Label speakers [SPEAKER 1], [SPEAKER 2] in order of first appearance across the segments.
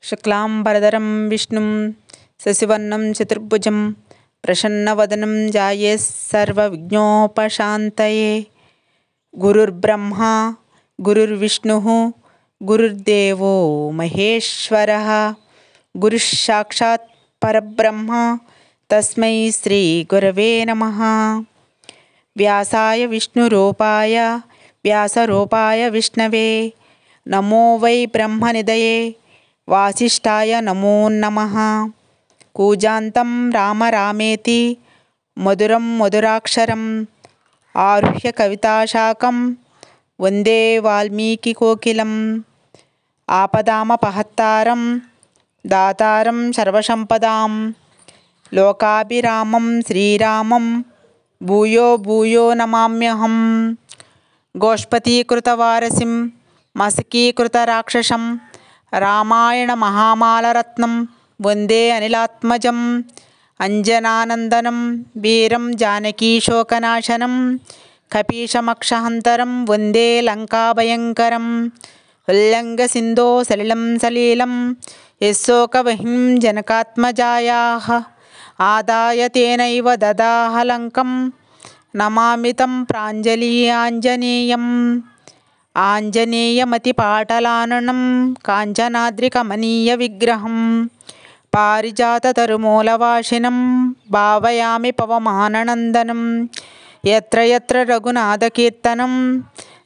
[SPEAKER 1] शुक्लांबरधरं विष्णुं शशिवर्णं चतुर्भुजं प्रसन्नवदनं ध्यायेत् सर्वविघ्नोपशान्तये। गुरुर्ब्रह्मा गुरुर्विष्णुः गुरुर्देवो महेश्वरः गुरुस्साक्षात् परब्रह्म तस्मै श्रीगुरवे नमः। व्यासाय विष्णुरूपाय व्यासरूपाय विष्णवे नमो वै ब्रह्मनिधये वासिष्ठाय नमो नमः। कूजान्तं राम रामेति मधुरं मधुराक्षरम् आरुह्य कविताशाकं वन्दे वाल्मीकिकोकिलम्। आपदामपहत्तारं दातारं सर्वसम्पदां लोकाभिरामं श्रीरामं भूयो भूयो नमाम्यहम्। गोष्पतीकृतवारसिं मशकीकृतराक्षसं रामायणमहामालरत्नं वन्दे अनिलात्मजम्। अंजनानन्दनं वीरं जानकीशोकनाशनं कपीशमक्षहन्तरं वन्दे लङ्काभयङ्करम्। उल्लङ्घसिन्धो सलिलं सलीलं यशोकवह्निं जनकात्मजायाः आदाय तेनैव ददाह लङ्कं नमामि तं प्राञ्जलिराञ्जनेयम्। आञ्जनेयमतिपाटलाननं काञ्चनाद्रिकमनीयविग्रहं पारिजाततरुमूलवासिनं भावयामि पवमाननन्दनं। यत्र यत्र रघुनाथकीर्तनं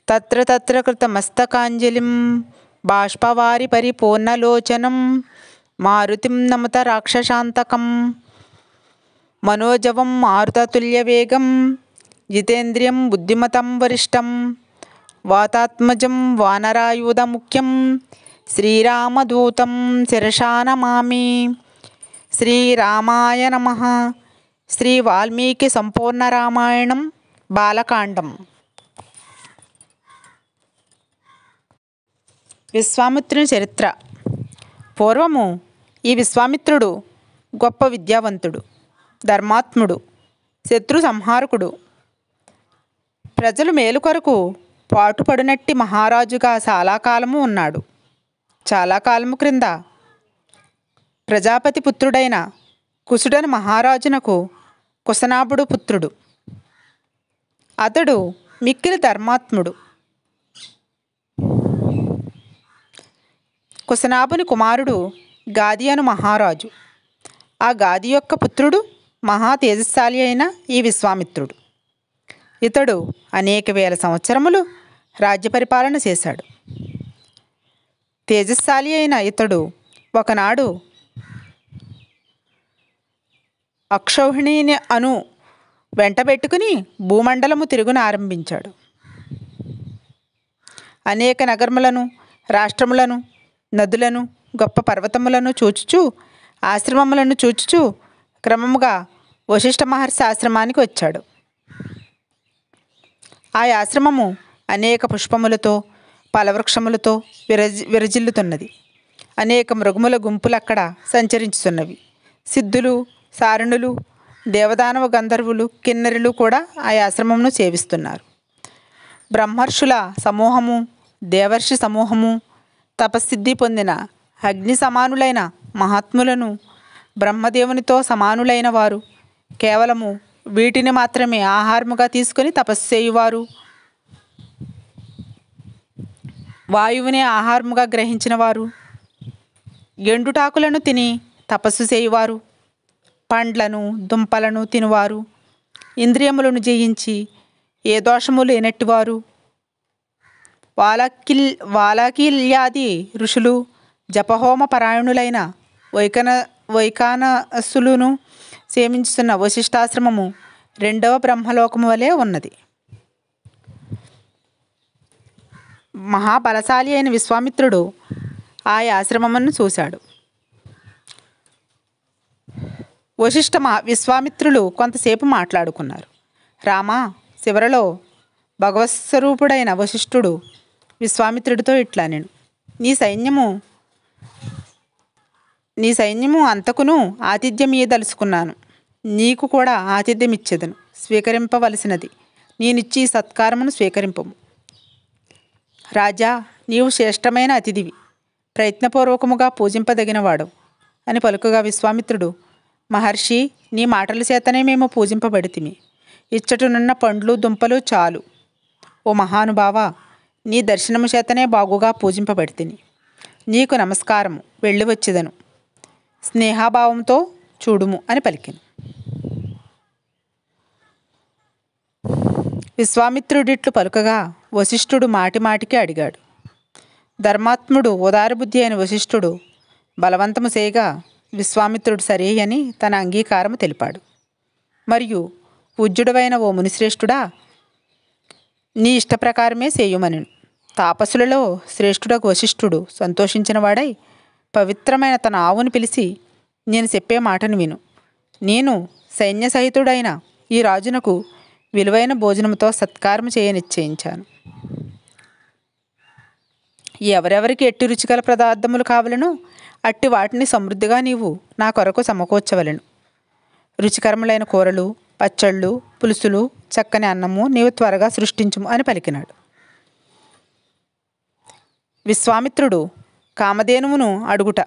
[SPEAKER 1] तत्र तत्र कृतमस्तकाञ्जलिं बाष्पवारि परिपूर्णलोचनं मारुतिं नमत राक्षसान्तकं। मनोजवं मारुततुल्यवेगं जितेन्द्रियं बुद्धिमतं वरिष्ठं वातात्मजं वानरायुधमुख्यं श्रीरामदूतं शिरसा नमामि। श्रीरामाय नमः। శ్రీ వాల్మీకి సంపూర్ణ రామాయణం బాలకాండం. విశ్వామిత్రుని చరిత్ర. పూర్వము ఈ విశ్వామిత్రుడు గొప్ప విద్యావంతుడు, ధర్మాత్ముడు, శత్రు సంహారకుడు, ప్రజలు మేలు కొరకు పాటుపడినట్టి మహారాజుగా చాలా కాలము ఉన్నాడు. చాలా కాలము క్రింద ప్రజాపతి పుత్రుడైన కుసుడని మహారాజునకు కుశనాభుడు పుత్రుడు. అతడు మిక్కిలి ధర్మాత్ముడు. కుశనాభుని కుమారుడు గాది అను మహారాజు. ఆ గాది యొక్క పుత్రుడు మహా తేజస్శాలి అయిన ఈ విశ్వామిత్రుడు. ఇతడు అనేక వేల సంవత్సరములు రాజ్య పరిపాలన చేశాడు. తేజస్శాలి అయిన ఇతడు ఒకనాడు అక్షౌహిణిని అను వెంటబెట్టుకుని భూమండలము తిరుగున ఆరంభించాడు. అనేక నగరములను, రాష్ట్రములను, నదులను, గొప్ప పర్వతములను చూచుచూ, ఆశ్రమములను చూచుచూ క్రమముగా వశిష్ఠ మహర్షి ఆశ్రమానికి వచ్చాడు. ఆ ఆశ్రమము అనేక పుష్పములతో, ఫలవృక్షములతో విరజిల్లుతున్నది. అనేక మృగముల గుంపులు అక్కడ సంచరించుతున్నవి. సిద్ధులు, సారణులు, దేవదానవ గంధర్వులు, కిన్నెరులు కూడా ఆ ఆశ్రమమును సేవిస్తున్నారు. బ్రహ్మర్షుల సమూహము, దేవర్షి సమూహము, తపస్సిద్ధి పొందిన అగ్ని సమానులైన మహాత్ములను, బ్రహ్మదేవునితో సమానులైన వారు, కేవలము వీటిని మాత్రమే ఆహారముగా తీసుకొని తపస్సు చేయువారు, వాయువునే ఆహారముగా గ్రహించిన వారు, ఎండుటాకులను తిని తపస్సు చేయువారు, పండ్లను దుంపలను తినువారు, ఇంద్రియములను జయించి ఏ దోషము లేనట్టివారు, వాలాకిల్యాది ఋషులు, జపహోమ పరాయణులైన వైకానసులను సేవించుతున్న వశిష్ఠాశ్రమము రెండవ బ్రహ్మలోకము వలె ఉన్నది. మహాబలశాలి అయిన విశ్వామిత్రుడు ఆ ఆశ్రమమును చూశాడు. విశ్వామిత్రులు కొంతసేపు మాట్లాడుకున్నారు. రామా, చివరలో భగవత్స్వరూపుడైన వశిష్ఠుడు విశ్వామిత్రుడితో ఇట్లా నేను నీ సైన్యము అంతకును ఆతిథ్యమీయదలుచుకున్నాను. నీకు కూడా ఆతిథ్యం ఇచ్చేదను, స్వీకరింపవలసినది. నేనిచ్చి సత్కారమును స్వీకరింపము. రాజా, నీవు శ్రేష్టమైన అతిథివి. ప్రయత్నపూర్వకముగా పూజింపదగినవాడు అని పలుకగా విశ్వామిత్రుడు, మహర్షి, నీ మాటల చేతనే మేము పూజింపబడితిమి. ఇచ్చటనున్న పండ్లు దుంపలు చాలు. ఓ మహానుభావ, నీ దర్శనము చేతనే బాగుగా పూజింపబడితిని. నీకు నమస్కారము, వెళ్ళి వచ్చేదను. స్నేహాభావంతో చూడుము అని పలికిను. విశ్వామిత్రుడిట్లు పలుకగా వశిష్ఠుడు మాటిమాటికి అడిగాడు. ధర్మాత్ముడు ఉదారబుద్ధి అయిన వశిష్ఠుడు బలవంతము చేయగా విశ్వామిత్రుడు సరే అని తన అంగీకారము తెలిపాడు. మరియు పూజ్యుడవైన ఓ మునిశ్రేష్ఠుడా, నీ ఇష్టప్రకారమే చేయుమనెను. తాపసులలో శ్రేష్ఠుడకు వశిష్ఠుడు సంతోషించిన వాడై పవిత్రమైన తన ఆవును పిలిచి, నేను చెప్పే మాటను విను. నేను సైన్య సహితుడైన ఈ రాజునకు విలువైన భోజనముతో సత్కారము చేయ నిశ్చయించాను. ఎవరెవరికి ఎట్టి రుచికల పదార్థములు కావలను అట్టి వాటిని సమృద్ధిగా నీవు నా కొరకు సమకూర్చవలెను. రుచికరములైన కూరలు, పచ్చళ్ళు, పులుసులు, చక్కని అన్నము నీవు త్వరగా సృష్టించుము అని పలికినాడు. విశ్వామిత్రుడు కామధేనువును అడుగుట.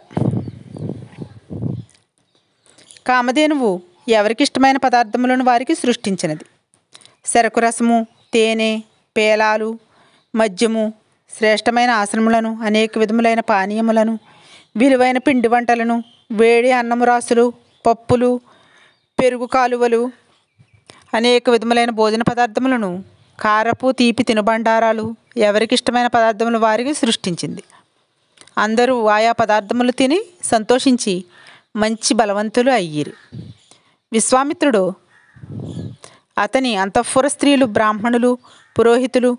[SPEAKER 1] కామధేనువు ఎవరికిష్టమైన పదార్థములను వారికి సృష్టించినది. చెరకు రసము, తేనె, పేలాలు, మద్యము, శ్రేష్టమైన ఆశ్రములను, అనేక విధములైన పానీయములను, విలువైన పిండి వంటలను, వేడి అన్నము రాసులు, పప్పులు, పెరుగు కాలువలు, అనేక విధములైన భోజన పదార్థములను, కారపు తీపి తినుబండారాలు, ఎవరికిష్టమైన పదార్థములు వారికి సృష్టించింది. అందరూ ఆయా పదార్థములు తిని సంతోషించి మంచి బలవంతులు అయ్యిరి. విశ్వామిత్రుడు అతని అంతఃపుర స్త్రీలు, బ్రాహ్మణులు, పురోహితులు,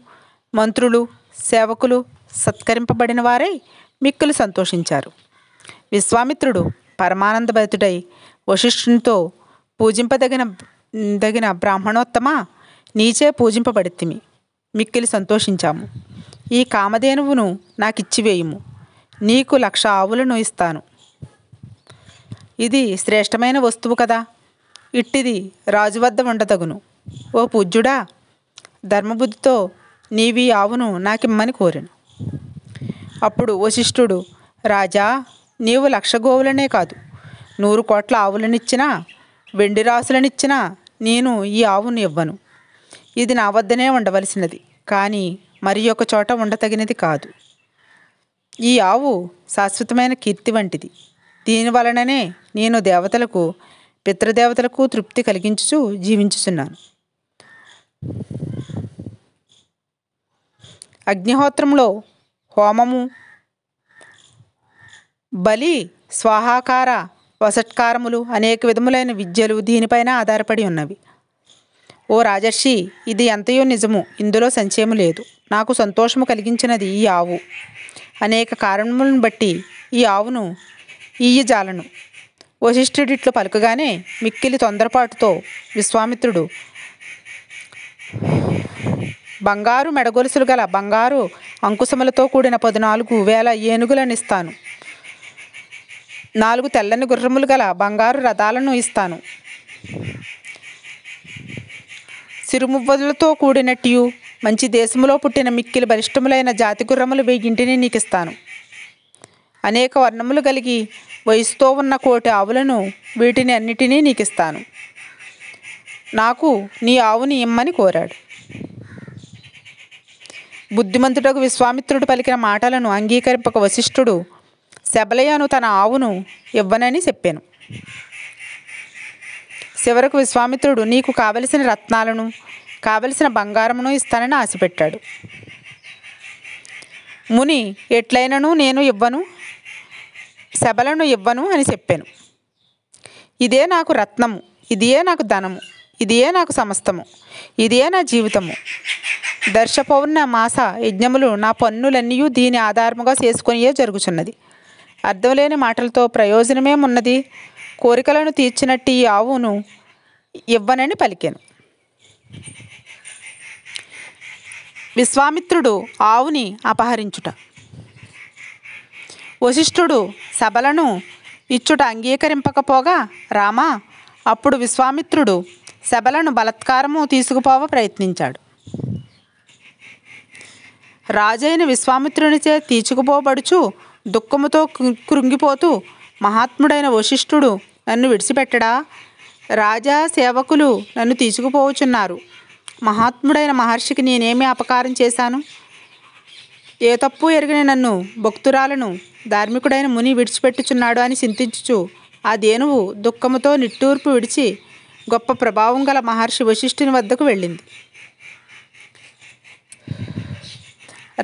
[SPEAKER 1] మంత్రులు, సేవకులు సత్కరింపబడిన వారై మిక్కులు సంతోషించారు. విశ్వామిత్రుడు పరమానందభరితుడై వశిష్ఠునితో, పూజింపదగిన బ్రాహ్మణోత్తమ, నీచే పూజింపబడితిమి, మిక్కిలి సంతోషించాము. ఈ కామధేనువును నాకిచ్చివేయుము. నీకు 1,00,000 ఆవులను ఇస్తాను. ఇది శ్రేష్టమైన వస్తువు కదా. ఇట్టిది రాజు వద్ద ఉండదగును. ఓ పూజ్యుడా, ధర్మబుద్ధితో నీవి ఆవును నాకిమ్మని కోరెను. అప్పుడు వశిష్ఠుడు, రాజా, నీవు 1,00,000 గోవులనే కాదు 100 కోట్ల ఆవులనిచ్చినా, వెండి రాసులనిచ్చినా నేను ఈ ఆవును ఇవ్వను. ఇది నా వద్దనే ఉండవలసినది, కానీ మరి ఒక చోట ఉండతగినది కాదు. ఈ ఆవు శాశ్వతమైన కీర్తి వంటిది. దీనివలననే నేను దేవతలకు, పితృదేవతలకు తృప్తి కలిగించుచు జీవించుచున్నాను. అగ్నిహోత్రంలో హోమము, బలి, స్వాహాకార, వసత్కారములు, అనేక విధములైన విద్యలు దీనిపైన ఆధారపడి ఉన్నవి. ఓ రాజర్షి, ఇది ఎంతయో నిజము, ఇందులో సంశయము లేదు. నాకు సంతోషము కలిగించినది ఈ ఆవు. అనేక కారణములను బట్టి ఈ ఆవును ఈయజాలను. వశిష్ఠుడిట్లు పలుకగానే మిక్కిలి తొందరపాటుతో విశ్వామిత్రుడు, బంగారు మెడగొలుసులు గల బంగారు అంకుశములతో కూడిన 14,000 ఏనుగులను ఇస్తాను. 4 తెల్లని గుర్రములు గల బంగారు రథాలను ఇస్తాను. సిరుమువ్వలతో కూడినట్టు మంచి దేశములో పుట్టిన మిక్కిలి బలిష్టములైన జాతి గుర్రములు 1000 నీకు ఇస్తాను. అనేక వర్ణములు కలిగి వయసుతో ఉన్న 1,000 ఆవులను, వీటిని అన్నిటినీ నీకు ఇస్తాను. నాకు నీ ఆవుని ఇమ్మని కోరాడు. బుద్ధిమంతుడకు విశ్వామిత్రుడు పలికిన మాటలను అంగీకరింపక వశిష్ఠుడు శబలయను తన ఆవును ఇవ్వనని చెప్పాను. చివరకు విశ్వామిత్రుడు నీకు కావలసిన రత్నాలను, కావలసిన బంగారమును ఇస్తానని ఆశపెట్టాడు. ముని, ఎట్లయినను నేను ఇవ్వను, శబలను ఇవ్వను అని చెప్పాను. ఇదే నాకు రత్నము, ఇదే నాకు ధనము, ఇదే నాకు సమస్తము, ఇదే నా జీవితము. దర్శ పౌర్ణ మాస యజ్ఞములు నా పన్నులన్నీ దీని ఆధారముగా చేసుకొనియే జరుగుచున్నది. అర్థం లేని మాటలతో ప్రయోజనమేమున్నది? కోరికలను తీర్చినట్టు ఈ ఆవును ఇవ్వనని పలికాను. విశ్వామిత్రుడు ఆవుని అపహరించుట. వశిష్ఠుడు సభలను ఇచ్చుట అంగీకరింపకపోగా రామా, అప్పుడు విశ్వామిత్రుడు సభలను బలత్కారము తీసుకుపోవ ప్రయత్నించాడు. రాజైన విశ్వామిత్రునిచే తీర్చుకుపోబడుచు దుఃఖముతో కృంగిపోతూ మహాత్ముడైన వశిష్ఠుడు నన్ను విడిచిపెట్టడా? రాజా సేవకులు నన్ను తీసుకుపోవచున్నారు. మహాత్ముడైన మహర్షికి నేనేమి అపకారం చేశాను? ఏ తప్పు ఎరిగిన నన్ను భక్తురాలను ధార్మికుడైన ముని విడిచిపెట్టుచున్నాడు అని చింతించుచు ఆ ధేనువు దుఃఖముతో నిట్టూర్పు విడిచి గొప్ప ప్రభావం గల మహర్షి వశిష్ఠుని వద్దకు వెళ్ళింది.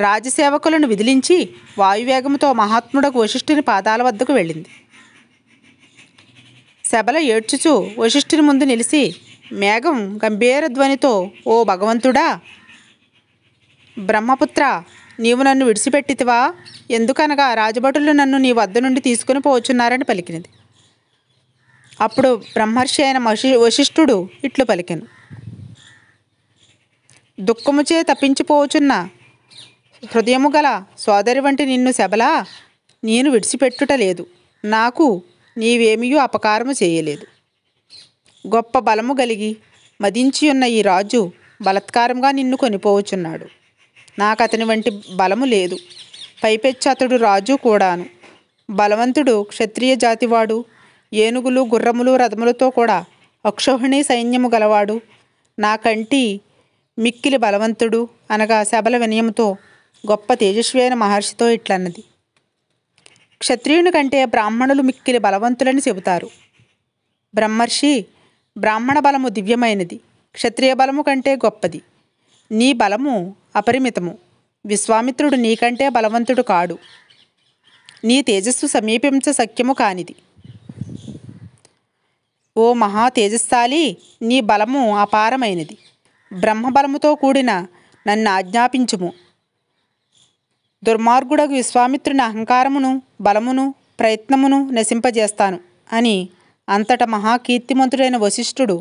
[SPEAKER 1] రాజసేవకులను విదిలించి వాయువేగంతో మహాత్ముడకు వశిష్ఠుని పాదాల వద్దకు వెళ్ళింది. శబల ఏడ్చుచూ వశిష్ఠుని ముందు నిలిచి మేఘం గంభీర ధ్వనితో, ఓ భగవంతుడా, బ్రహ్మపుత్ర, నీవు నన్ను విడిచిపెట్టితివా? ఎందుకనగా రాజభటులు నన్ను నీ వద్ద నుండి తీసుకుని పోవచ్చున్నారని పలికినది. అప్పుడు బ్రహ్మర్షి అయిన వశిష్ఠుడు ఇట్లు పలికెను: దుఃఖముచే తప్పించిపోవచున్న హృదయము గల సోదరి వంటి నిన్ను శబలా నేను విడిచిపెట్టుట లేదు. నాకు నీవేమీ అపకారము చేయలేదు. గొప్ప బలము కలిగి మదించియున్న ఈ రాజు బలత్కారంగా నిన్ను కొనిపోవచున్నాడు. నాకు అతని వంటి బలము లేదు. పైపెచ్చు అతడు రాజు కూడాను. బలవంతుడు, క్షత్రియ జాతివాడు, ఏనుగులు, గుర్రములు, రథములతో కూడా అక్షోహిణి సైన్యము గలవాడు, నాకంటి మిక్కిలి బలవంతుడు అనగా శబల వినయముతో గొప్ప తేజస్వి అయిన మహర్షితో ఇట్లన్నది: క్షత్రియుని కంటే బ్రాహ్మణులు మిక్కిలి బలవంతులని చెబుతారు. బ్రహ్మర్షి, బ్రాహ్మణ బలము దివ్యమైనది, క్షత్రియ బలము కంటే గొప్పది. నీ బలము అపరిమితము. విశ్వామిత్రుడు నీకంటే బలవంతుడు కాడు. నీ తేజస్సు సమీపించ సఖ్యము కానిది. ఓ మహా తేజస్శాలి, నీ బలము అపారమైనది. బ్రహ్మబలముతో కూడిన నన్ను ఆజ్ఞాపించుము. దుర్మార్గుడకు విశ్వామిత్రుని అహంకారమును, బలమును, ప్రయత్నమును నశింపజేస్తాను అని అంతటా మహాకీర్తిమంతుడైన వశిష్ఠుడు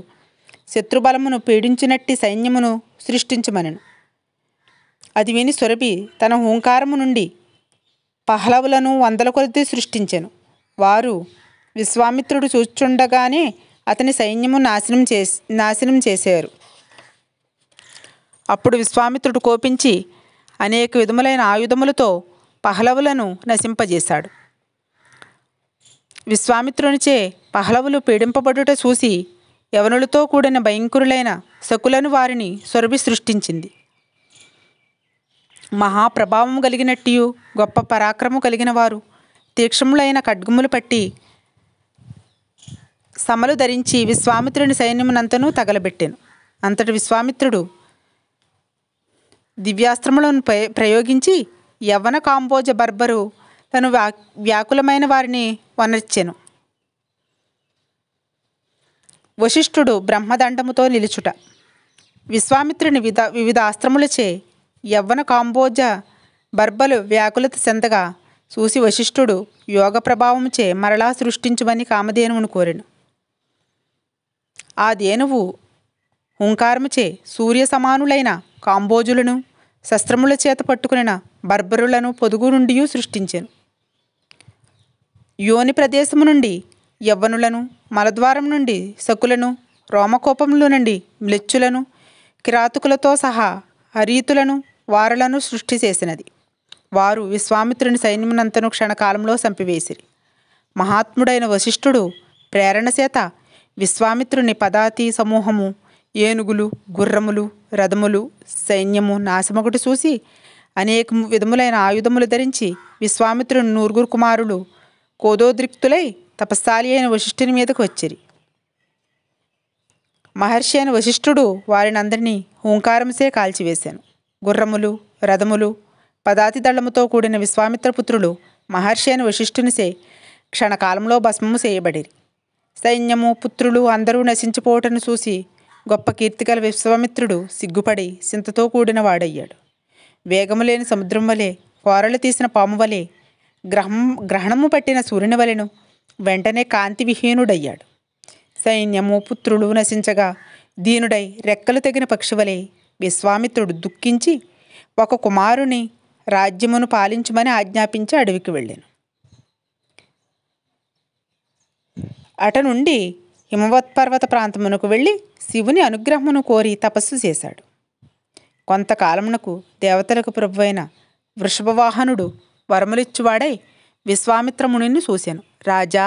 [SPEAKER 1] శత్రుబలమును పీడించినట్టి సైన్యమును సృష్టించమనెను. అది విని సురభి తన హూంకారము నుండి పహలవులను వందల కొలది సృష్టించెను. వారు విశ్వామిత్రుడు చూచుండగానే అతని సైన్యము నాశనం చేశారు. అప్పుడు విశ్వామిత్రుడు కోపించి అనేక విధములైన ఆయుధములతో పహలవులను నశింపజేశాడు. విశ్వామిత్రునిచే పహలవులు పీడింపబడుట చూసి యవనులతో కూడిన భయంకరులైన శకులను వారిని సురభి సృష్టించింది. మహాప్రభావము కలిగినట్టియు గొప్ప పరాక్రమము కలిగిన వారు తీక్షములైన ఖడ్గములు పట్టి సమలు ధరించి విశ్వామిత్రుని సైన్యమునంతనూ తగలబెట్టెను. అంతటి విశ్వామిత్రుడు దివ్యాస్త్రములను ప్రయోగించి యవ్వన కాంబోజ బర్బరు తను వ్యాకులమైన వారిని వనర్చెను. వశిష్ఠుడు బ్రహ్మదండముతో నిలుచుట. విశ్వామిత్రుని వివిధ అస్త్రములచే యవ్వన కాంబోజ బర్బలు వ్యాకులత చెందగా చూసి వశిష్ఠుడు యోగ ప్రభావముచే మరలా సృష్టించుమని కామధేనువును కోరెను. ఆ ధేనువు హుంకారముచే సూర్య సమానులైన కాంబోజులను, శస్త్రముల చేత పట్టుకునిన బర్బరులను పొదుగు నుండి సృష్టించెను. యోని ప్రదేశము నుండి యవ్వనులను, మలద్వారం నుండి శకులను, రోమకోపముల నుండి మ్లేచ్చులను, కిరాతకులతో సహా హరీతులను, వారలను సృష్టి చేసినది. వారు విశ్వామిత్రుని సైన్యమునంతను క్షణకాలంలో చంపివేసిరి. మహాత్ముడైన వశిష్ఠుడు ప్రేరణ చేత విశ్వామిత్రుని పదాతి సమూహము, ఏనుగులు, గుర్రములు, రథములు, సైన్యము నాశమొకటి చూసి అనేక విధములైన ఆయుధములు ధరించి విశ్వామిత్రుని 9 కుమారులు కోదోద్రిక్తులై తపస్సాలి అయిన వశిష్ఠుని మీదకు వచ్చిరి. మహర్షి అయిన వశిష్ఠుడు వారినందరినీ హూంకారముసే కాల్చివేశాను. గుర్రములు, రథములు, పదాతి దళముతో కూడిన విశ్వామిత్రపుత్రులు మహర్షి అయిన వశిష్ఠునిసే క్షణకాలంలో భస్మము చేయబడిరి. సైన్యము, పుత్రులు అందరూ నశించిపోవటను చూసి గొప్ప కీర్తిగల విశ్వామిత్రుడు సిగ్గుపడి చింతతో కూడిన వాడయ్యాడు. వేగము లేని సముద్రం వలె, కోరలు తీసిన పాము వలె, గ్రహణము పట్టిన సూర్యుని వలెను వెంటనే కాంతి విహీనుడయ్యాడు. సైన్యము, పుత్రులు నశించగా దీనుడై రెక్కలు తెగిన పక్షి వలె విశ్వామిత్రుడు దుఃఖించి ఒక కుమారుని రాజ్యమును పాలించమని ఆజ్ఞాపించి అడవికి వెళ్ళాను. అట నుండి హిమవత్పర్వత ప్రాంతమునకు వెళ్ళి శివుని అనుగ్రహమును కోరి తపస్సు చేశాడు. కొంతకాలమునకు దేవతలకు ప్రభువైన వృషభవాహనుడు వరములిచ్చువాడై విశ్వామిత్ర మునిని చూశాను. రాజా,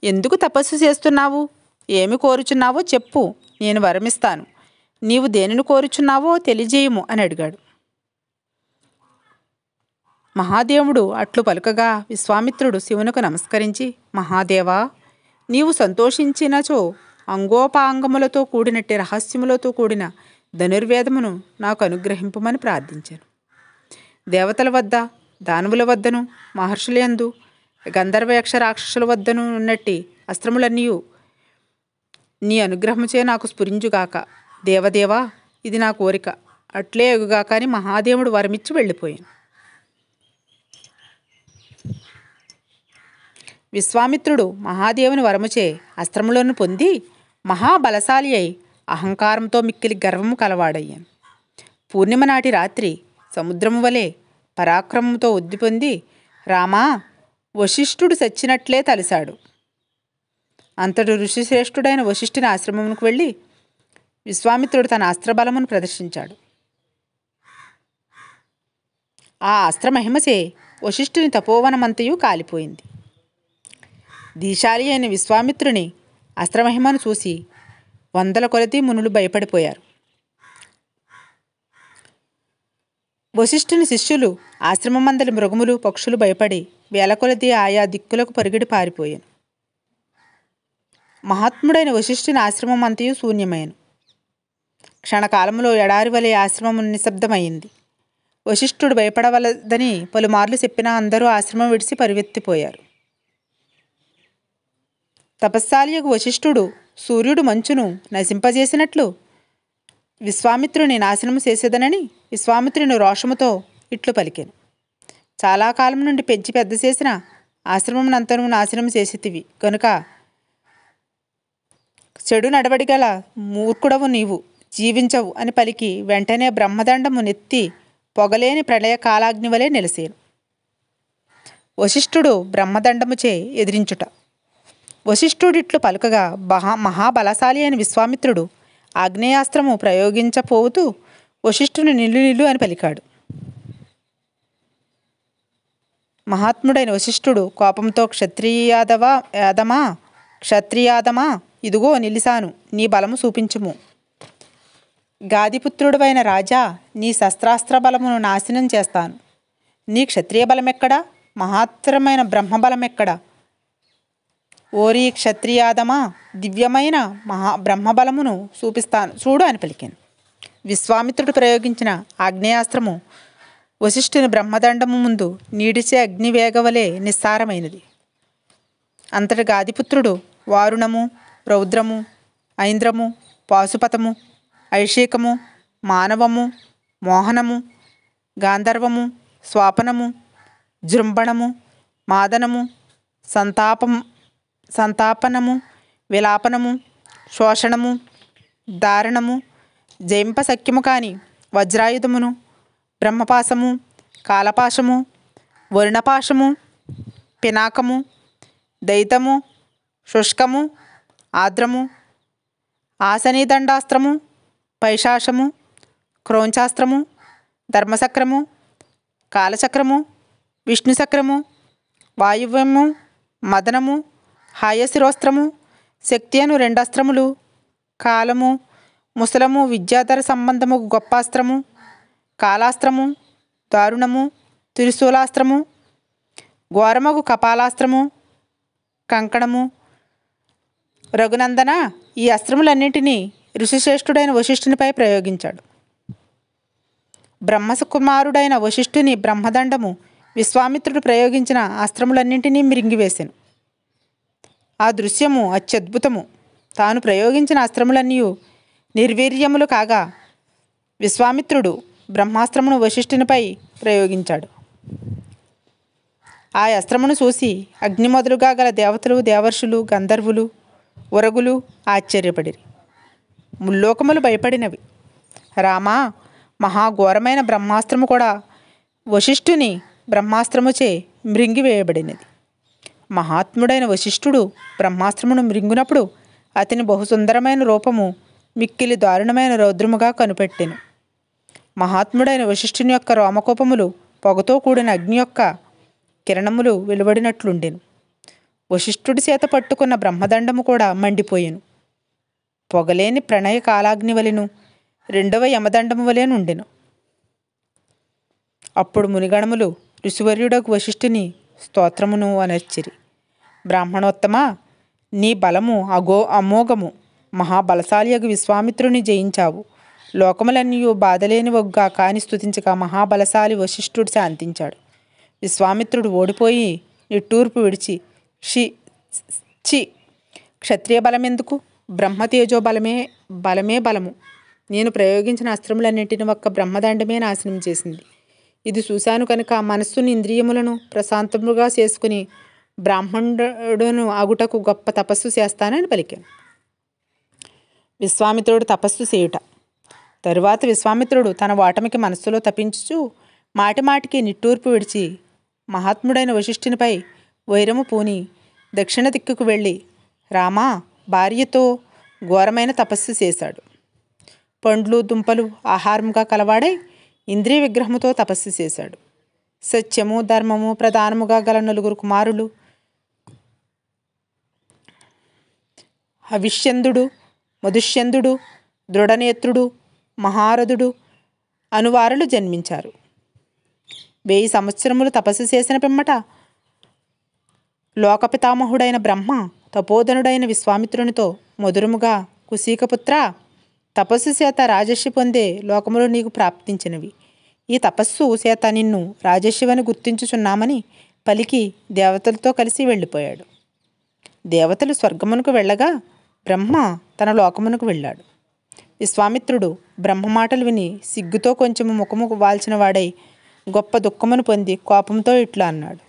[SPEAKER 1] ఎందుకు తపస్సు చేస్తున్నావు? ఏమి కోరుచున్నావో చెప్పు, నేను వరమిస్తాను. నీవు దేనిని కోరుచున్నావో తెలియజేయము అని అడిగాడు. మహాదేవుడు అట్లు పలుకగా విశ్వామిత్రుడు శివునకు నమస్కరించి, మహాదేవా, నీవు సంతోషించినచో అంగోపాంగములతో కూడినట్టి రహస్యములతో కూడిన ధనుర్వేదమును నాకు అనుగ్రహింపమని ప్రార్థించాను. దేవతల వద్ద, దానవుల వద్దను, మహర్షుల యందు, గంధర్వయక్ష రాక్షసుల వద్దను ఉన్నట్టి అస్త్రములన్నీ నీ అనుగ్రహముచే నాకు స్ఫురించుగాక. దేవదేవా, ఇది నా కోరిక, అట్లే ఎగుగాక అని మహాదేవుడు వరమిచ్చి వెళ్ళిపోయాను. విశ్వామిత్రుడు మహాదేవుని వరముచే అస్త్రములను పొంది మహాబలశాలి అయి అహంకారంతో మిక్కిలి గర్వము కలవాడయ్యాను. పూర్ణిమ నాటి రాత్రి సముద్రము వలె పరాక్రమంతో ఉద్దిపొంది రామా, వశిష్ఠుడు చచ్చినట్లే తలిశాడు. అంతటి ఋషిశ్రేష్ఠుడైన వశిష్ఠుని ఆశ్రమమునకు వెళ్ళి విశ్వామిత్రుడు తన అస్త్రబలమును ప్రదర్శించాడు. ఆ అస్త్రమహిమచే వశిష్ఠుని తపోవనమంతయు కాలిపోయింది. దీశాలి అయిన విశ్వామిత్రుని అస్త్రమహిమను చూసి వందల కొలది మునులు భయపడిపోయారు. వశిష్ఠుని శిష్యులు, ఆశ్రమమందలి మృగములు, పక్షులు భయపడి వేల కొలది ఆయా దిక్కులకు పరిగెడి పారిపోయాను. మహాత్ముడైన వశిష్ఠుని ఆశ్రమం అంతయు శూన్యమైను. క్షణకాలంలో ఎడారి వలె ఆశ్రమం నిశ్శబ్దమైంది. వశిష్ఠుడు భయపడవలదని పలుమార్లు చెప్పినా అందరూ ఆశ్రమం విడిచి పరిగెత్తిపోయారు. తపస్సాలియగు వశిష్ఠుడు సూర్యుడు మంచును నశింపజేసినట్లు విశ్వామిత్రుని నాశనము చేసేదనని విశ్వామిత్రుని రోషముతో ఇట్లు పలికెను. చాలా కాలం నుండి పెంచి పెద్ద చేసిన ఆశ్రమమునంతను నాశనం చేసేతివి కనుక చెడు నడవడిగల మూర్ఖుడవు నీవు, జీవించవు అని పలికి వెంటనే బ్రహ్మదండము నెత్తి పొగలేని ప్రళయ కాలాగ్ని వలె నిలిసేను. వశిష్ఠుడు బ్రహ్మదండముచే ఎదిరించుట. వశిష్ఠుడిట్లు పలుకగా మహాబలశాలి అయిన విశ్వామిత్రుడు ఆగ్నేయాస్త్రము ప్రయోగించపోతూ వశిష్ఠుని నిల్లు నిల్లు అని పలికాడు. మహాత్ముడైన వశిష్ఠుడు కోపంతో క్షత్రియాదమా, ఇదిగో నిలిసాను, నీ బలము చూపించుము. గాదిపుత్రుడవైన రాజా, నీ శస్త్రాస్త్ర బలమును నాశనం చేస్తాను. నీ క్షత్రియ బలమెక్కడా? మహాత్తరమైన బ్రహ్మబలమెక్కడా? ఓరి క్షత్రియాదమా, దివ్యమైన బ్రహ్మబలమును చూపిస్తాను చూడు అని పలికాను. విశ్వామిత్రుడు ప్రయోగించిన ఆగ్నేయాస్త్రము వశిష్ఠుని బ్రహ్మదండము ముందు నీడిచే అగ్నివేగవలే నిస్సారమైనది. అంతటి గాదిపుత్రుడు వారుణము, రౌద్రము, ఐంద్రము, పాశుపతము, ఐషికము, మానవము, మోహనము, గాంధర్వము, స్వాపనము, జృంభణము, మాదనము, సంతాపనము, విలాపనము, శోషణము, దారణము, జయింప సఖ్యము కాని వజ్రాయుధమును, బ్రహ్మపాశము, కాలపాశము, వరుణపాశము, పినాకము, దైతము, శుష్కము, ఆద్రము, ఆసనీదండాస్త్రము, పైశాసము, క్రోంచాస్త్రము, ధర్మచక్రము, కాలచక్రము, విష్ణుచక్రము, వాయువ్యము, మదనము, హాయశిరోస్త్రము, శక్తి అను రెండస్త్రములు, కాలము, ముసలము, విద్యాధర సంబంధము గొప్పాస్త్రము, కాలాస్త్రము, దారుణము, త్రిశూలాస్త్రము, ఘోరమగు కపాలాస్త్రము, కంకణము. రఘునందన, ఈ అస్త్రములన్నింటినీ ఋషిశ్రేష్ఠుడైన వశిష్ఠునిపై ప్రయోగించాడు. బ్రహ్మకుమారుడైన వశిష్ఠుని బ్రహ్మదండము విశ్వామిత్రుడు ప్రయోగించిన అస్త్రములన్నింటినీ మిరింగివేశాను. ఆ దృశ్యము అత్యద్భుతము. తాను ప్రయోగించిన అస్త్రములన్నీ నిర్వీర్యములు కాగా విశ్వామిత్రుడు బ్రహ్మాస్త్రమును వశిష్ఠునిపై ప్రయోగించాడు. ఆ అస్త్రమును చూసి అగ్ని మొదలుగా గల దేవతలు, దేవర్షులు, గంధర్వులు, ఉరగులు ఆశ్చర్యపడిరి. ముల్లోకములు భయపడినవి. రామా, మహాఘోరమైన బ్రహ్మాస్త్రము కూడా వశిష్ఠుని బ్రహ్మాస్త్రముచే మృంగివేయబడినది. మహాత్ముడైన వశిష్ఠుడు బ్రహ్మాస్త్రమును మృంగునప్పుడు అతని బహుసుందరమైన రూపము మిక్కిలి దారుణమైన రౌద్రముగా కనిపెట్టెను. మహాత్ముడైన వశిష్ఠుని యొక్క రోమకోపములు పొగతో కూడిన అగ్ని యొక్క కిరణములు వెలువడినట్లుండెను. వశిష్ఠుడి చేత పట్టుకున్న బ్రహ్మదండము కూడా మండిపోయెను. పొగలేని ప్రణయ కాలాగ్ని వలెను రెండవ యమదండము వలెనుండెను. అప్పుడు మునిగణములు ఋషివర్యుడకు వశిష్ఠుని స్తోత్రమును అనర్చిరి. బ్రాహ్మణోత్తమ, నీ బలము అమోఘము. మహాబలశాలియగు విశ్వామిత్రుని జయించావు. లోకములన్నీయు బాధలేని ఒగ్గా కాని స్తుతించగా మహాబలశాలి వశిష్ఠుడు శాంతించాడు. విశ్వామిత్రుడు ఓడిపోయి నిట్టూర్పు విడిచి చి క్షత్రియ బలమెందుకు? బ్రహ్మతేజో బలమే బలము. నేను ప్రయోగించిన అస్త్రములన్నింటిని ఒక్క బ్రహ్మదండమే నాశనం చేసింది. ఇది చూశాను కనుక మనస్సును ఇంద్రియములను ప్రశాంతముగా చేసుకుని బ్రాహ్మణుడును అగుటకు గొప్ప తపస్సు చేస్తానని పలికాను. విశ్వామిత్రుడు తపస్సు చేయుట. తరువాత విశ్వామిత్రుడు తన ఓటమికి మనస్సులో తపించుచు మాటిమాటికి నిట్టూర్పు విడిచి మహాత్ముడైన వశిష్ఠునిపై వైరము పూని దక్షిణ దిక్కుకు వెళ్ళి రామా భార్యతో ఘోరమైన తపస్సు చేశాడు. పండ్లు దుంపలు ఆహారముగా కలవాడై ఇంద్రియ విగ్రహముతో తపస్సు చేశాడు. సత్యము ధర్మము ప్రధానముగా గల 9 కుమారులు హవిష్యందుడు, మధుష్యందుడు, దృఢనేత్రుడు, మహారథుడు అనువారులు జన్మించారు. 1000 సంవత్సరములు తపస్సు చేసిన పిమ్మట లోకపితామహుడైన బ్రహ్మ తపోధనుడైన విశ్వామిత్రునితో మధురముగా కుశీకపుత్ర, తపస్సు చేత రాజర్షి పొందే లోకములు నీకు ప్రాప్తించినవి. ఈ తపస్సు చేత నిన్ను రాజర్షివని గుర్తించుచున్నామని పలికి దేవతలతో కలిసి వెళ్ళిపోయాడు. దేవతలు స్వర్గమునకు వెళ్ళగా బ్రహ్మ తన లోకమునకు వెళ్ళాడు. విశ్వామిత్రుడు బ్రహ్మ మాటలు విని సిగ్గుతో కొంచెము ముఖము వాల్చిన వాడై గొప్ప దుఃఖమును పొంది కోపంతో ఇట్లా అన్నాడు.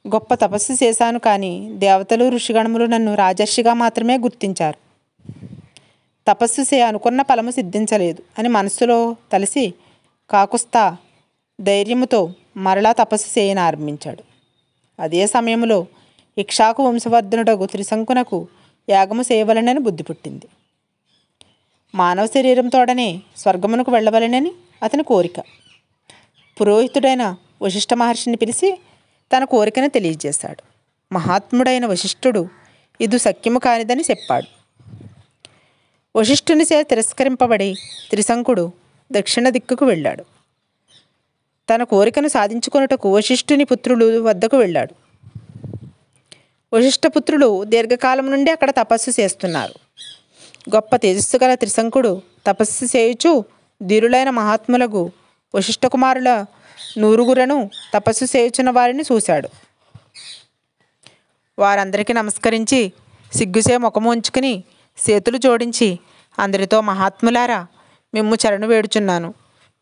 [SPEAKER 1] గొప్ప తపస్సు చేశాను కానీ దేవతలు ఋషిగణములు నన్ను రాజర్షిగా మాత్రమే గుర్తించారు. తపస్సు అనుకున్న ఫలము సిద్ధించలేదు అని మనస్సులో తలసి కాకుస్తా ధైర్యముతో మరలా తపస్సు చేయనారంభించాడు. అదే సమయంలో ఇక్ష్వాకు వంశవర్ధనుడగు త్రిశంకునకు యాగము చేయవలనని బుద్ధి పుట్టింది. మానవ శరీరంతోడనే స్వర్గమునకు వెళ్ళవలనని అతని కోరిక. పురోహితుడైన వశిష్ఠ మహర్షిని పిలిచి తన కోరికను తెలియజేశాడు. మహాత్ముడైన వశిష్ఠుడు ఇది సఖ్యము కానిదని చెప్పాడు. వశిష్ఠునిచే తిరస్కరింపబడి త్రిశంకుడు దక్షిణ దిక్కుకు వెళ్ళాడు. తన కోరికను సాధించుకొనుటకు వశిష్ఠుని పుత్రులు వద్దకు వెళ్ళాడు. వశిష్ఠపుత్రులు దీర్ఘకాలం నుండి అక్కడ తపస్సు చేస్తున్నారు. గొప్ప తేజస్సు గల త్రిశంకుడు తపస్సు చేయుచు ధీరులైన మహాత్ములకు వశిష్ఠ కుమారుల 100 తపస్సు చేయుచున్న వారిని చూశాడు. వారందరికీ నమస్కరించి సిగ్గుచే ముఖము ఉంచుకుని చేతులు జోడించి అందరితో మహాత్ములారా, మిమ్ము శరణు వేడుచున్నాను.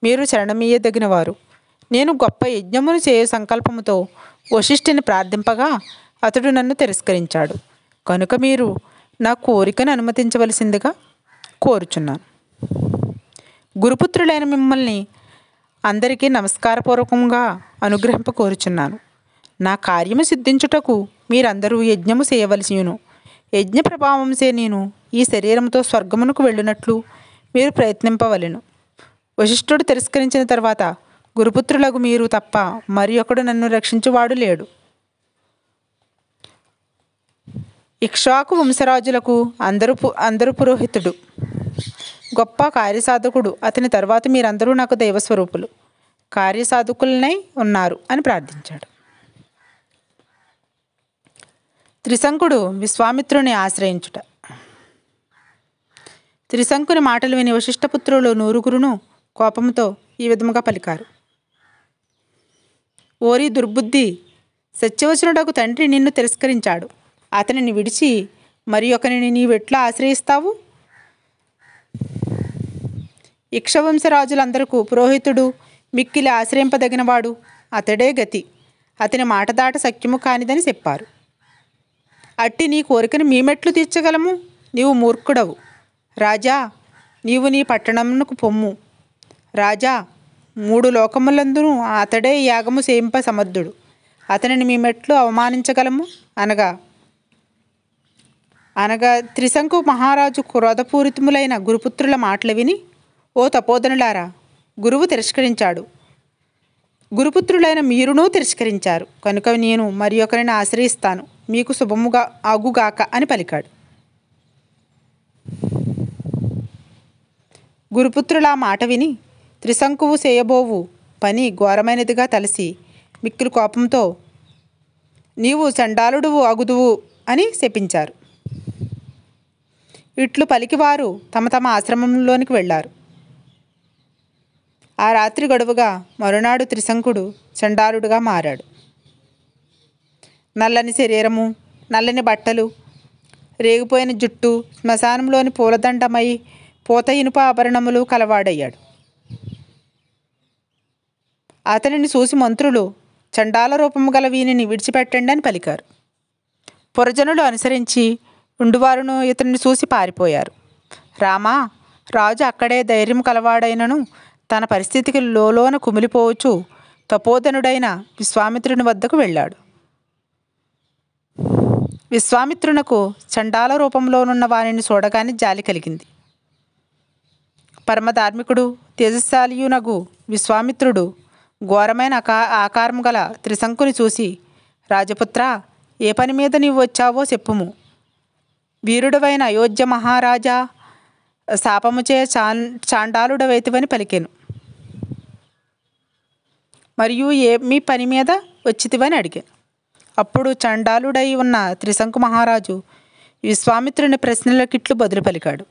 [SPEAKER 1] మీరు శరణమీయదగిన వారు. నేను గొప్ప యజ్ఞమును చేయు సంకల్పముతో వశిష్ఠుని ప్రార్థింపగా అతడు నన్ను తిరస్కరించాడు. కనుక మీరు నా కోరికను అనుమతించవలసిందిగా కోరుచున్నాను. గురుపుత్రులైన మిమ్మల్ని అందరికీ నమస్కారపూర్వకంగా అనుగ్రహింప కోరుచున్నాను. నా కార్యము సిద్ధించుటకు మీరందరూ యజ్ఞము చేయవలసియును. యజ్ఞ ప్రభావంచే నేను ఈ శరీరంతో స్వర్గమునకు వెళ్ళినట్లు మీరు ప్రయత్నింపవలెను. వశిష్ఠుడు తిరస్కరించిన తర్వాత గురుపుత్రులకు మీరు తప్ప మరి ఒకడు నన్ను రక్షించువాడు లేడు. ఇక్ష్వాకు వంశరాజులకు అందరూ పురోహితుడు, గొప్ప కార్యసాధకుడు. అతని తర్వాత మీరందరూ నాకు దైవస్వరూపులు, కార్యసాధకులనై ఉన్నారు అని ప్రార్థించాడు. త్రిశంకుడు విశ్వామిత్రుని ఆశ్రయించుట. త్రిశంకుని మాటలు విని వశిష్ఠపుత్రులు 100 కోపంతో ఈ విధముగా పలికారు. ఓరి దుర్బుద్ధి! సత్యవచనుడకు తండ్రి నిన్ను తిరస్కరించాడు. అతనిని విడిచి మరి ఒకరిని నీవెట్లా ఆశ్రయిస్తావు? ఇక్ష్వవంశరాజులందరకు పురోహితుడు మిక్కిలి ఆశ్రయింపదగినవాడు. అతడే గతి. అతని మాట దాట సఖ్యము కానిదని చెప్పారు. అట్టి నీ కోరికను మేమెట్లు తీర్చగలము? నీవు మూర్ఖుడవు. రాజా, నీవు నీ పట్టణమునకు పొమ్ము. రాజా, 3 లోకములందును అతడే యాగము చేయింప సమర్థుడు. అతనిని మేమెట్లు అవమానించగలము? అనగా త్రిశంకు మహారాజు క్రోధపూరితములైన గురుపుత్రుల మాటలు విని, ఓ తపోధనులారా, గురువు తిరస్కరించాడు. గురుపుత్రులైన మీరునూ తిరస్కరించారు కనుక నేను మరి ఒకరిని ఆశ్రయిస్తాను, మీకు శుభముగా ఆగుగాక అని పలికాడు. గురుపుత్రుల మాట విని త్రిశంకువు చేయబోవు పని ఘోరమైనదిగా తలసి మిక్కిలి కోపంతో నీవు చండాలుడువు అగుదువు అని శపించారు. ఇట్లు పలికివారు తమ తమ ఆశ్రమంలోనికి వెళ్ళారు. ఆ రాత్రి గడువుగా మరునాడు త్రిశంకుడు చండాలుడుగా మారాడు. నల్లని శరీరము, నల్లని బట్టలు, రేగిపోయిన జుట్టు, శ్మశానంలోని పూలదండమై పూత ఇనుప ఆభరణములు కలవాడయ్యాడు. అతనిని చూసి మంత్రులు చండాల రూపము గల వీనిని విడిచిపెట్టండి అని పలికారు. పురజనులు అనుసరించి ఉండువారును ఇతనిని చూసి పారిపోయారు. రామా, రాజు అక్కడే ధైర్యం కలవాడైనను తన పరిస్థితికి లోలోన కుమిలిపోవచ్చు తపోధనుడైన విశ్వామిత్రుని వద్దకు వెళ్ళాడు. విశ్వామిత్రునకు చండాల రూపంలోనున్న వారిని చూడగానే జాలి కలిగింది. పరమధార్మికుడు తేజస్శాలియునగు విశ్వామిత్రుడు ఘోరమైన ఆకారము గల త్రిశంకుని చూసి, రాజపుత్ర, ఏ పని మీద నీవు వచ్చావో చెప్పుము. వీరుడవైన అయోధ్య మహారాజా శాపముచే చాండాలుడవైతివని పలికెను. మరియు మీ పని మీద వచ్చితివని అడిగాను. అప్పుడు చండాలుడై ఉన్న త్రిశంకు మహారాజు విశ్వామిత్రుని ప్రశ్నలకిట్లు బదులు పలికాడు.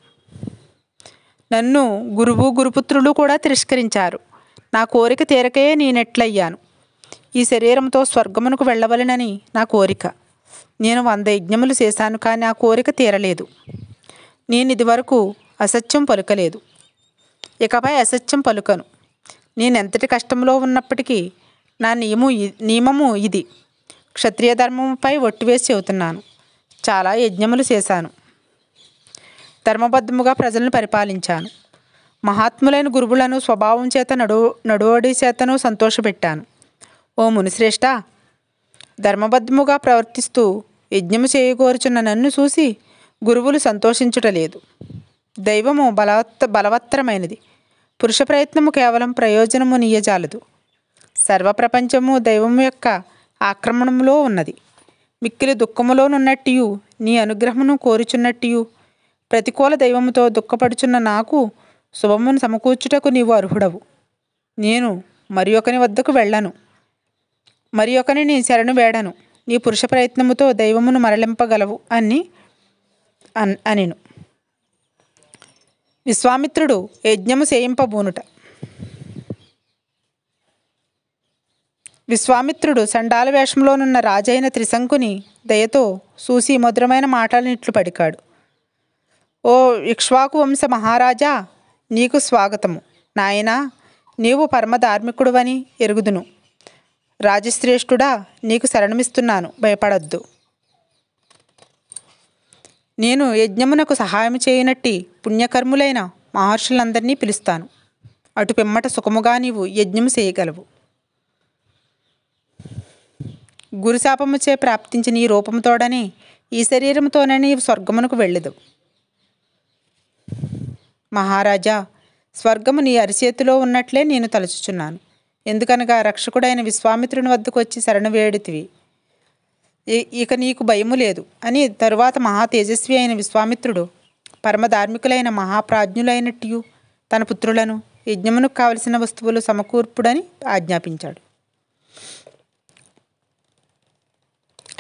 [SPEAKER 1] నన్ను గురువు గురుపుత్రులు కూడా తిరస్కరించారు. నా కోరిక తీరకే నేనెట్లయ్యాను. ఈ శరీరంతో స్వర్గమునకు వెళ్ళవలెనని నా కోరిక. నేను 100 యజ్ఞములు చేశాను, కానీ ఆ కోరిక తీరలేదు. నేను ఇదివరకు అసత్యం పలుకలేదు, ఇకపై అసత్యం పలుకను. నేనెంతటి కష్టంలో ఉన్నప్పటికీ నా నియమము ఇది. క్షత్రియ ధర్మముపై ఒట్టివేసి చెబుతున్నాను. చాలా యజ్ఞములు చేశాను. ధర్మబద్ధముగా ప్రజలను పరిపాలించాను. మహాత్ములైన గురువులను స్వభావం చేత నడువడి చేతను సంతోషపెట్టాను. ఓ మునిశ్రేష్ఠ, ధర్మబద్ధముగా ప్రవర్తిస్తూ యజ్ఞము చేయగోరుచున్న నన్ను చూసి గురువులు సంతోషించుటలేదు. దైవము బలవత్తరమైనది. పురుష ప్రయత్నము కేవలం ప్రయోజనము నీయజాలదు. సర్వప్రపంచము దైవము యొక్క ఆక్రమణములో ఉన్నది. మిక్కిలి దుఃఖములోనున్నట్టియు నీ అనుగ్రహమును కోరుచున్నట్టియు ప్రతికూల దైవముతో దుఃఖపడుచున్న నాకు శుభమును సమకూర్చుటకు నీవు అర్హుడవు. నేను మరి ఒకని వద్దకు వెళ్ళను, మరి ఒకని నీ శరణు వేడను. నీ పురుష ప్రయత్నముతో దైవమును మరలింపగలవు అనిను. విశ్వామిత్రుడు యజ్ఞము చేయింపబూనుట. విశ్వామిత్రుడు చండాల వేషంలోనున్న రాజైన త్రిశంకుని దయతో చూసి మధురమైన మాటలనిట్లు పడికాడు. ఓ ఇక్ష్వాకు వంశ మహారాజా, నీకు స్వాగతము. నాయనా, నీవు పరమధార్మికుడువని ఎరుగుదును. రాజశ్రేష్ఠుడా, నీకు శరణమిస్తున్నాను, భయపడొద్దు. నేను యజ్ఞమునకు సహాయం చేయనట్టి పుణ్యకర్ములైన మహర్షులందరినీ పిలుస్తాను. అటు పిమ్మట సుఖముగా నీవు యజ్ఞము చేయగలవు. గురుశాపముచే ప్రాప్తించిన ఈ రూపముతోడనే ఈ శరీరముతోనే నీవు స్వర్గమునకు వెళ్ళదు. మహారాజా, స్వర్గము నీ అరిచేతిలో ఉన్నట్లే నేను తలుచుచున్నాను. ఎందుకనగా రక్షకుడైన విశ్వామిత్రుని వద్దకు వచ్చి శరణు వేడితివి. ఇక నీకు భయము లేదు అని తరువాత మహా తేజస్వి అయిన విశ్వామిత్రుడు పరమధార్మికులైన మహాప్రాజ్ఞులైనట్టు తన పుత్రులను యజ్ఞమునకు కావలసిన వస్తువులు సమకూర్పుడని ఆజ్ఞాపించాడు.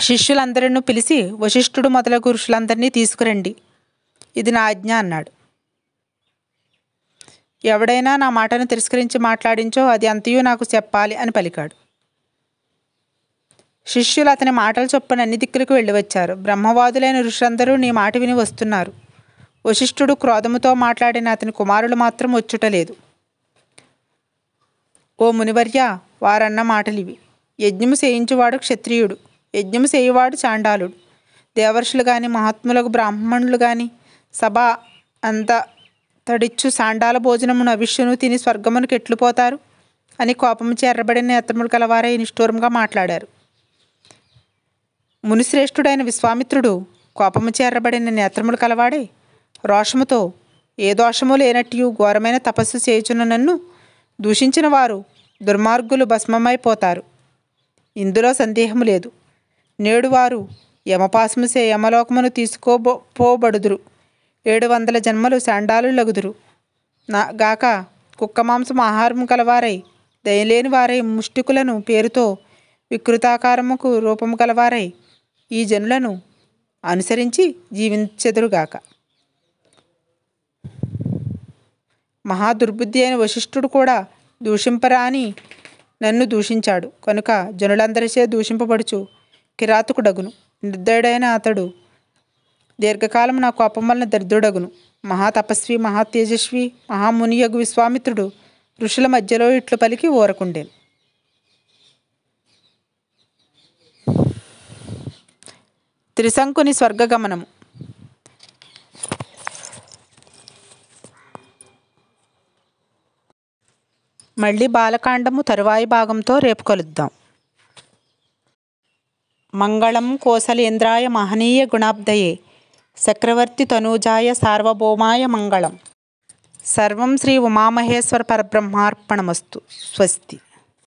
[SPEAKER 1] శిష్యులందరినూ పిలిచి వశిష్ఠుడు మొదలగు ఋషులందరినీ తీసుకురండి, ఇది నా ఆజ్ఞ అన్నాడు. ఎవడైనా నా మాటను తిరస్కరించి మాట్లాడించో అది అంతయు నాకు చెప్పాలి అని పలికాడు. శిష్యులు అతని మాటలు చొప్పున అన్ని దిక్కులకు వెళ్ళి వచ్చారు. బ్రహ్మవాదులైన ఋషులందరూ నీ మాట విని వస్తున్నారు. వశిష్ఠుడు క్రోధముతో మాట్లాడిన అతని కుమారులు మాత్రం వచ్చుటలేదు. ఓ మునివర్య, వారన్న మాటలివి. యజ్ఞము చేయించువాడు క్షత్రియుడు, యజ్ఞము చేయువాడు చాండాలుడు. దేవర్షులు కానీ మహాత్ములకు బ్రాహ్మణులు కానీ సభ అంత తడిచ్చు సాండాల భోజనమును అవిష్యును తిని స్వర్గమునకు ఎట్లుపోతారు అని కోపము చేర్రబడిన నేత్రములు కలవారై నిష్ఠూరంగా మాట్లాడారు. మునిశ్రేష్ఠుడైన విశ్వామిత్రుడు కోపము చేర్రబడిన నేత్రములు కలవాడే రోషముతో ఏ దోషము లేనట్టు ఘోరమైన తపస్సు చేయుచున్న నన్ను దూషించిన వారు దుర్మార్గులు భస్మమైపోతారు. ఇందులో సందేహం లేదు. నేడు వారు యమపాశముసే యమలోకమును పోబడుదురు. 700 జన్మలు శాండాలులగుదురు గాక. కుక్క మాంసం ఆహారం కలవారై, దయలేని వారై, ముష్టికులను పేరుతో వికృతాకారముకు రూపము కలవారై ఈ జనులను అనుసరించి జీవించెదరుగాక. మహాదుర్బుద్ధి అయిన వశిష్ఠుడు కూడా దూషింపరా అని నన్ను దూషించాడు కనుక జనులందరిచే దూషింపబడుచు కిరాతకుడగును. నిర్దయుడైన అతడు దీర్ఘకాలం నా కోపం వలన దరిద్రుడగును. మహాతపస్వి, మహాతేజస్వి, మహామునియగు విశ్వామిత్రుడు ఋషుల మధ్యలో ఇట్లు పలికి ఊరకుండేను. త్రిశంకుని స్వర్గగమనము. మళ్ళీ బాలకాండము తరువాయి భాగంతో రేపు కలుద్దాం. మంగళం కోసలేంద్రాయ మహనీయ గుణాబ్దయే చక్రవర్తి తనూజాయ సార్వభౌమాయ మంగళం. సర్వం శ్రీ ఉమామహేశ్వర పరబ్రహ్మార్పణమస్తు. స్వస్తి.